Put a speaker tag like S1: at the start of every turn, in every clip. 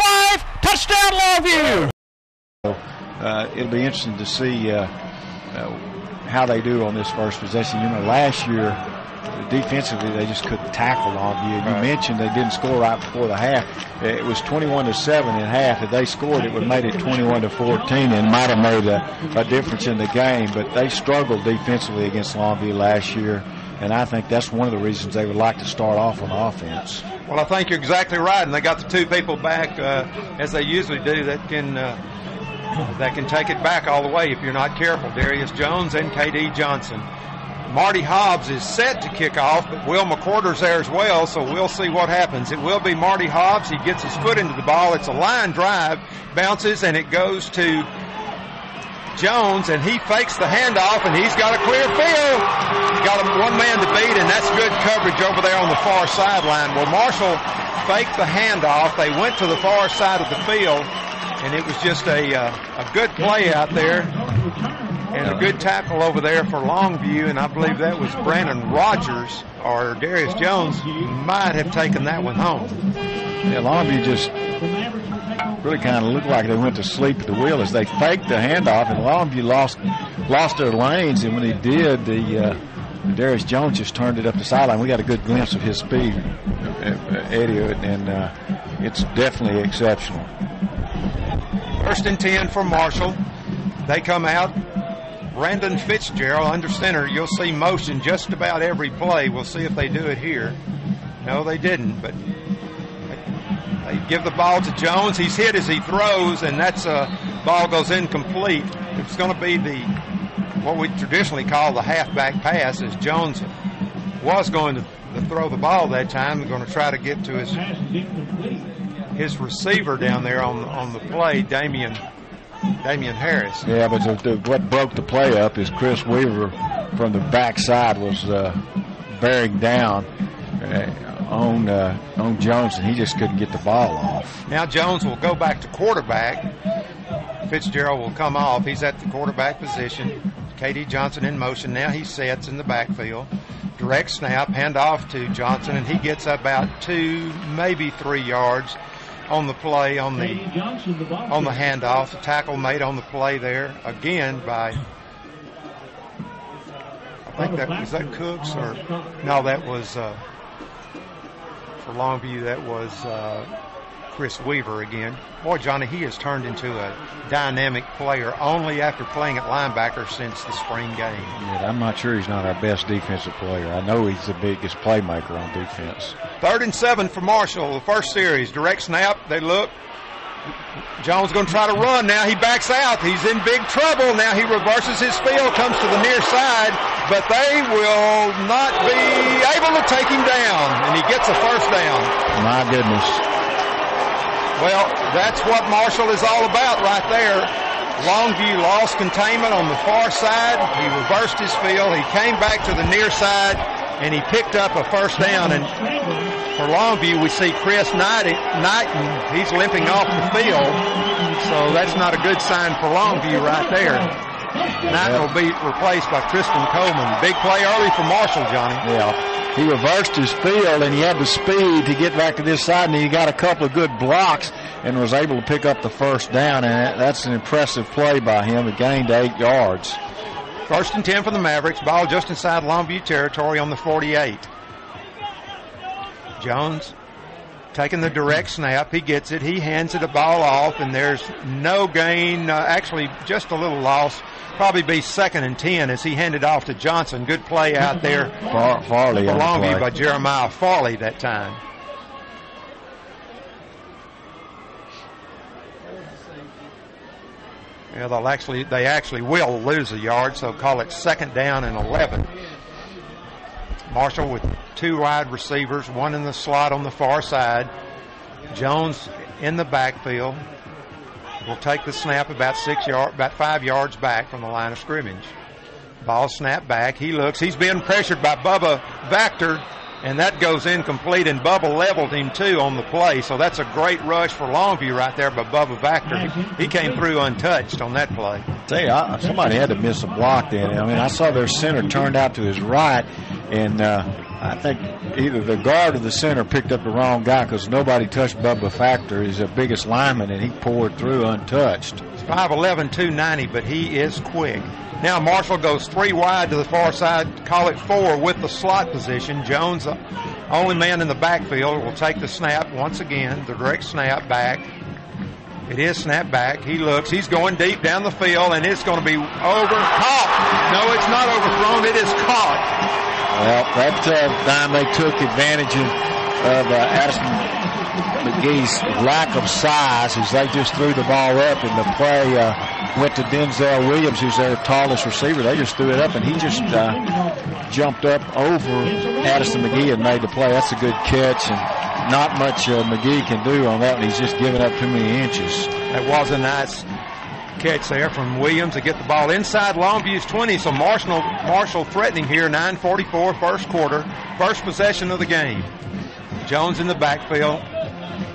S1: 5, touchdown Longview.
S2: It'll be interesting to see how they do on this first possession. You know, last year, defensively, they just couldn't tackle Longview. You mentioned they didn't score right before the half. It was 21-7 at half. If they scored, it would have made it 21-14 and might have made a difference in the game. But they struggled defensively against Longview last year, and I think that's one of the reasons they would like to start off on offense.
S3: Well, I think you're exactly right, and they got the two people back, as they usually do, that can take it back all the way if you're not careful. Darius Jones and K.D. Johnson. Marty Hobbs is set to kick off, but Will McCorder's there as well, so we'll see what happens. It will be Marty Hobbs. He gets his foot into the ball. It's a line drive, bounces, and it goes to Jones, and he fakes the handoff, and he's got a clear field. He's got one man to beat, and that's good coverage over there on the far sideline. Well, Marshall faked the handoff. They went to the far side of the field, and it was just a good play out there. And a good tackle over there for Longview, and I believe that was Brandon Rogers or Darius Jones might have taken that one home.
S2: Yeah, Longview just really kind of looked like they went to sleep at the wheel as they faked the handoff, and Longview lost their lanes, and when he did, Darius Jones just turned it up the sideline. We got a good glimpse of his speed, Eddie, and it's definitely exceptional.
S3: 1st and 10 for Marshall. They come out. Brandon Fitzgerald under center. You'll see motion just about every play. We'll see if they do it here. No, they didn't, but they give the ball to Jones. He's hit as he throws, and that's ball goes incomplete. It's going to be what we traditionally call the halfback pass, as Jones was going to throw the ball that time. We're going to try to get to his receiver down there on the play, Damian Harris.
S2: Yeah, but what broke the play up is Chris Weaver from the backside was bearing down on Jones, and he just couldn't get the ball off.
S3: Now Jones will go back to quarterback. Fitzgerald will come off. He's at the quarterback position. K.D. Johnson in motion. Now he sets in the backfield. Direct snap, hand off to Johnson, and he gets about 2, maybe 3 yards on the play, on the handoff. The tackle made on the play there again by, I think was that Cooks, or no, that was for Longview, that was Chris Weaver again. Boy, Johnny, he has turned into a dynamic player only after playing at linebacker since the spring game.
S2: Yeah, I'm not sure he's not our best defensive player. I know he's the biggest playmaker on defense.
S3: 3rd and 7 for Marshall, the first series. Direct snap, they look. Jones going to try to run now. He backs out. He's in big trouble. Now he reverses his field, comes to the near side, but they will not be able to take him down, and he gets a first down.
S2: My goodness.
S3: Well, that's what Marshall is all about right there. Longview lost containment on the far side. He reversed his field. He came back to the near side, and he picked up a first down. And for Longview, we see Chris Knighton. He's limping off the field. So that's not a good sign for Longview right there. Knighton will be replaced by Tristan Coleman. Big play early for Marshall, Johnny.
S2: Yeah. He reversed his field, and he had the speed to get back to this side, and he got a couple of good blocks and was able to pick up the first down, and that's an impressive play by him. He gained 8 yards.
S3: 1st and 10 for the Mavericks. Ball just inside Longview territory on the 48. Jones taking the direct snap. He gets it. He hands it a ball off, and there's no gain. Actually, just a little loss. Probably be 2nd and 10 as he handed off to Johnson. Good play out there
S2: Farley
S3: for Longview by Jeremiah Farley that time. Yeah, they actually will lose a yard, so call it 2nd down and 11. Marshall with 2 wide receivers, one in the slot on the far side. Jones in the backfield. Will take the snap about 5 yards back from the line of scrimmage. Ball snapped back. He looks. He's being pressured by Bubba Vactor, and that goes incomplete, and Bubba leveled him too on the play. So that's a great rush for Longview right there by Bubba Vactor. He came through untouched on that play.
S2: Tell you, somebody had to miss a block then. I mean, I saw their center turned out to his right, And I think either the guard or the center picked up the wrong guy because nobody touched Bubba Factor. He's the biggest lineman, and he poured through untouched.
S3: 5'11", 290, but he is quick. Now Marshall goes 3 wide to the far side, call it 4 with the slot position. Jones, the only man in the backfield, will take the snap once again, the direct snap back. It is snap back. He looks. He's going deep down the field, and it's going to be caught. No, it's not overthrown. It is caught.
S2: Well, that time they took advantage of Addison McGee's lack of size as they just threw the ball up, and the play went to Denzel Williams, who's their tallest receiver. They just threw it up, and he just jumped up over Addison McGee and made the play. That's a good catch, and not much McGee can do on that one. He's just giving up too many inches.
S3: That was a nice catch there from Williams to get the ball inside Longview's 20. So Marshall threatening here. 9:44 first quarter, first possession of the game. Jones in the backfield.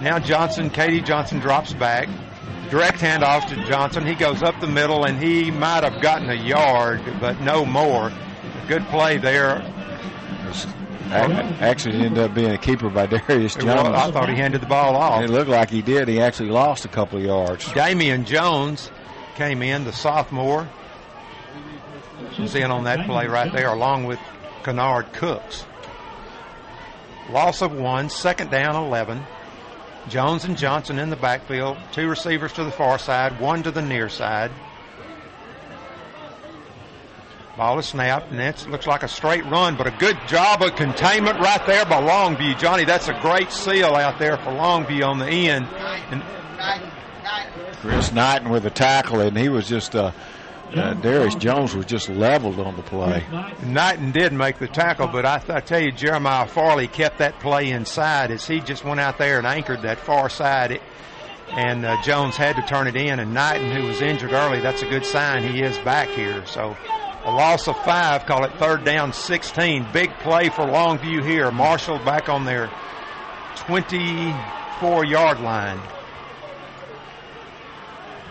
S3: Now KD Johnson drops back. Direct handoff to Johnson. He goes up the middle, and he might have gotten a yard, but no more. A good play there.
S2: Actually ended up being a keeper by Darius Jones.
S3: I thought he handed the ball off.
S2: It looked like he did. He actually lost a couple of yards.
S3: Damian Jones came in, the sophomore. Was in on that play right there, along with Kennard Cooks. Loss of 1, second down, 11. Jones and Johnson in the backfield. 2 receivers to the far side, 1 to the near side. Ball is snapped, and it looks like a straight run, but a good job of containment right there by Longview. Johnny, that's a great seal out there for Longview on the end. And
S2: Chris Knighton with the tackle, and he was just Darius Jones was just leveled on the play.
S3: Knighton did make the tackle, but I tell you, Jeremiah Farley kept that play inside as he just went out there and anchored that far side. And Jones had to turn it in, and Knighton, who was injured early, that's a good sign. He is back here. So a loss of 5, call it third down, 16. Big play for Longview here. Marshall back on their 24-yard line.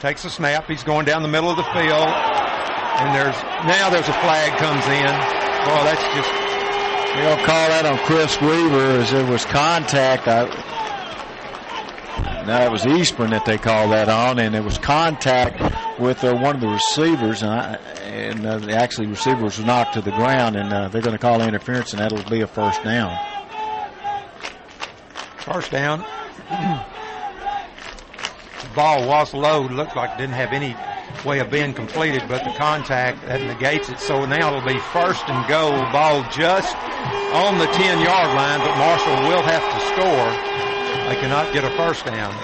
S3: Takes a snap. He's going down the middle of the field. And there's a flag comes in. Well, that's just...
S2: They'll call that on Chris Weaver as there was contact. Now it was Eastburn that they called that on, and it was contact with one of the receivers, and the receiver was knocked to the ground, and they're going to call interference, and that'll be a first down.
S3: First down. The ball was low. Looked like it didn't have any way of being completed, but the contact that negates it. So now it'll be first and goal. Ball just on the 10-yard line, but Marshall will have to score. They cannot get a first down.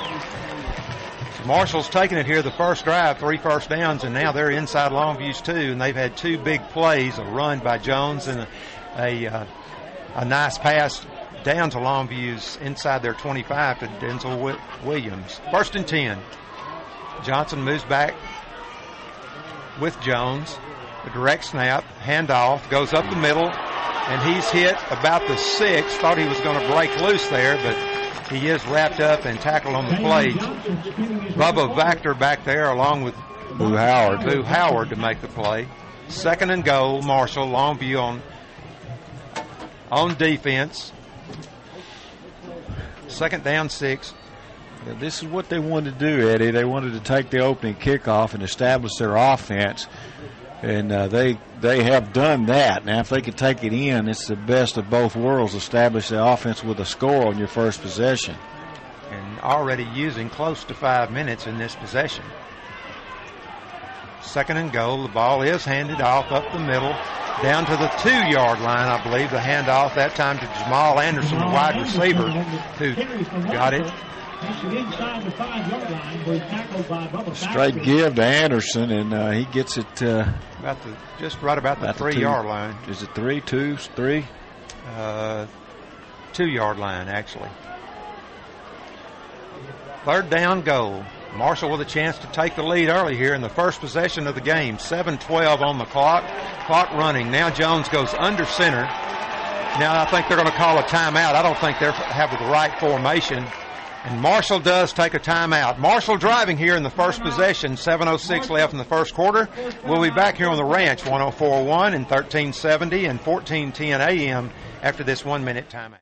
S3: So Marshall's taking it here the first drive, 3 first downs, and now they're inside Longview's 2, and they've had 2 big plays, a run by Jones and a nice pass down to Longview's inside their 25 to Denzel Williams. First and 10. Johnson moves back with Jones. The direct snap, handoff, goes up the middle, and he's hit about the 6. Thought he was going to break loose there, but he is wrapped up and tackled on the play. Bubba Vactor back there along with
S2: Boo Howard
S3: to make the play. Second and goal, Marshall. Longview on defense. Second down, 6.
S2: Yeah, this is what they wanted to do, Eddie. They wanted to take the opening kickoff and establish their offense, and they have done that. Now, if they could take it in, it's the best of both worlds. Establish the offense with a score on your first possession.
S3: And already using close to 5 minutes in this possession. Second and goal. The ball is handed off up the middle, down to the 2-yard line, I believe. The handoff that time to Jamal Anderson, the wide receiver, who got it.
S2: Straight give to Anderson, and he gets it
S3: just right about the 3-yard line.
S2: Is it 3, 2, 3?
S3: 2-yard line, actually. Third down goal. Marshall with a chance to take the lead early here in the first possession of the game. 7:12 on the clock. Clock running. Now Jones goes under center. Now I think they're going to call a timeout. I don't think they have the right formation. And Marshall does take a timeout. Marshall driving here in the first possession, 7:06 left in the first quarter. We'll be back here on the Ranch, 104.1 and 1370 and 1410 AM after this 1 minute timeout.